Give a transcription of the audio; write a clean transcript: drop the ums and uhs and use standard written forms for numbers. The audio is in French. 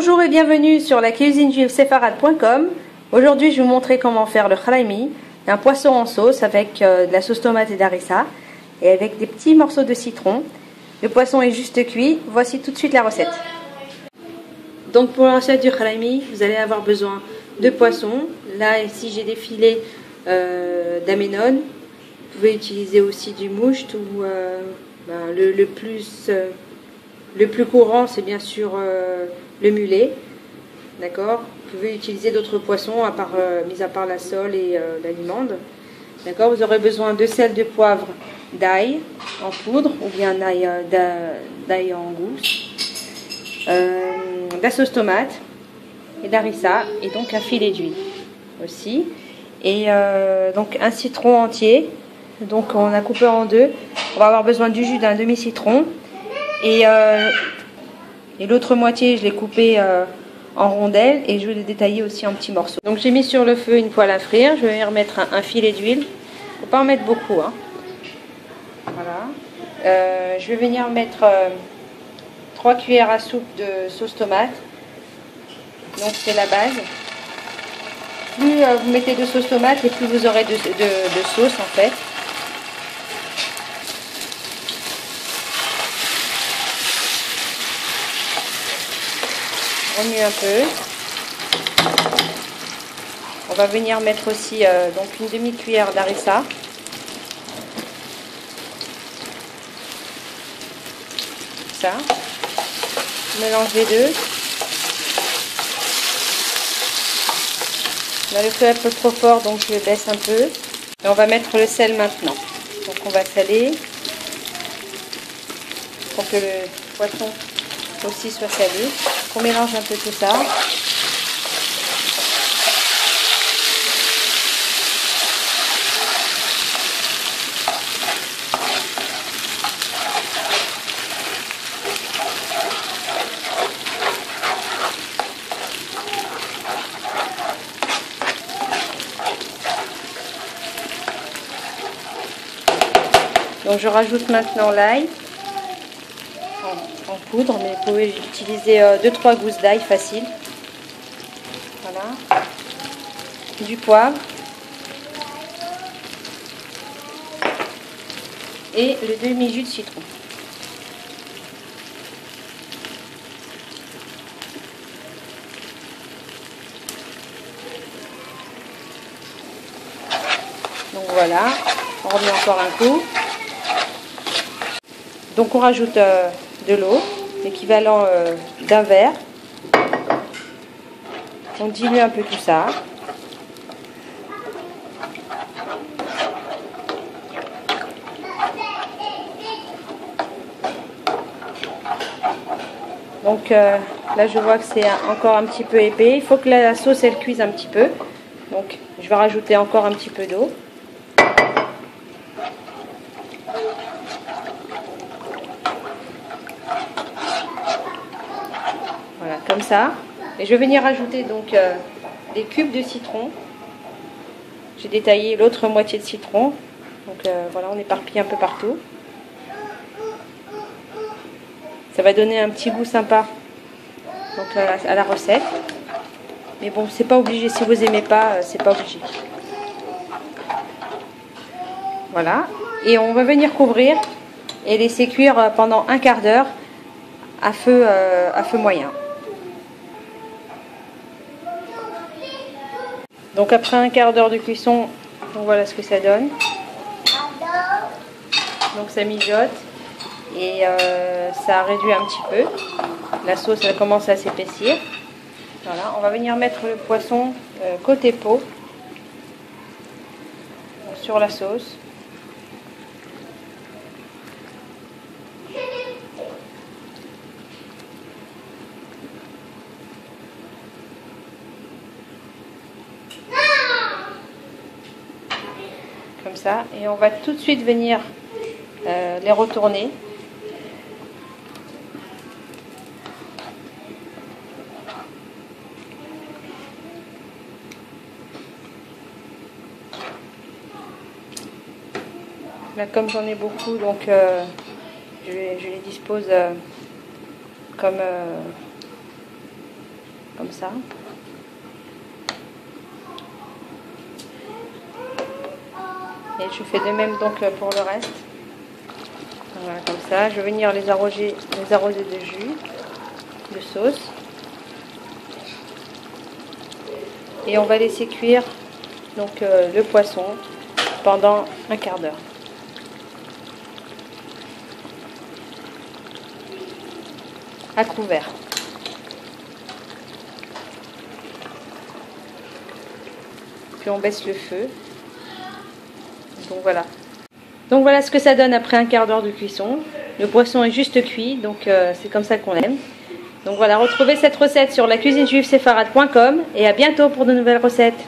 Bonjour et bienvenue sur la cuisinejuiveséfarade.com. Aujourd'hui je vais vous montrer comment faire le khalaimi, un poisson en sauce avec de la sauce tomate et d'harissa et avec des petits morceaux de citron. Le poisson est juste cuit, voici tout de suite la recette. Donc pour la recette du khalaimi, vous allez avoir besoin de poisson. Là ici j'ai des filets d'aménone. Vous pouvez utiliser aussi du moucht ou le plus courant c'est bien sûr le mulet. D'accord. Vous pouvez utiliser d'autres poissons mis à part la sole et la limande. D'accord. Vous aurez besoin de sel, de poivre, d'ail en poudre ou bien d'ail en gousse, de la sauce tomate et d'harissa et donc un filet d'huile aussi et donc un citron entier. Donc on a coupé en deux. On va avoir besoin du jus d'un demi-citron et l'autre moitié je l'ai coupé en rondelles et je vais le détailler aussi en petits morceaux. Donc j'ai mis sur le feu une poêle à frire. Je vais y remettre un filet d'huile. Il ne faut pas en mettre beaucoup, hein. Voilà. Je vais venir mettre 3 cuillères à soupe de sauce tomate. Donc c'est la base. Plus vous mettez de sauce tomate et plus vous aurez de sauce en fait. Remue un peu. On va venir mettre aussi donc une demi-cuillère d'harissa. Ça. Je mélange les deux. Là le feu est un peu trop fort donc je baisse un peu. Et on va mettre le sel maintenant. Donc on va saler pour que le poisson aussi soit salé. On mélange un peu tout ça. Donc je rajoute maintenant l'ail en poudre, mais vous pouvez utiliser 2-3 gousses d'ail facile. Voilà. Du poivre. Et le demi-jus de citron. Donc voilà, on remet encore un coup. Donc on rajoute de l'eau, l'équivalent d'un verre. On dilue un peu tout ça. Donc là je vois que c'est encore un petit peu épais. Il faut que la sauce elle cuise un petit peu. Donc je vais rajouter encore un petit peu d'eau. Voilà, comme ça. Et je vais venir ajouter donc des cubes de citron. J'ai détaillé l'autre moitié de citron. Donc voilà, on éparpille un peu partout. Ça va donner un petit goût sympa donc, à la recette. Mais bon, c'est pas obligé. Si vous aimez pas, c'est pas obligé. Voilà. Et on va venir couvrir et laisser cuire pendant un quart d'heure à feu moyen. Donc après un quart d'heure de cuisson, donc voilà ce que ça donne. Donc ça mijote et ça réduit un petit peu. La sauce elle commence à s'épaissir. Voilà, on va venir mettre le poisson côté peau sur la sauce. Comme ça, et on va tout de suite venir les retourner. Là, comme j'en ai beaucoup, donc je les dispose comme comme ça. Et je fais de même donc pour le reste. Voilà, comme ça. Je vais venir les arroser de jus, de sauce. Et on va laisser cuire donc le poisson pendant un quart d'heure. À couvert. Puis on baisse le feu. Donc voilà. Donc voilà ce que ça donne après un quart d'heure de cuisson. Le poisson est juste cuit, donc c'est comme ça qu'on l'aime. Donc voilà, retrouvez cette recette sur lacuisinejuiveséfarade.com et à bientôt pour de nouvelles recettes.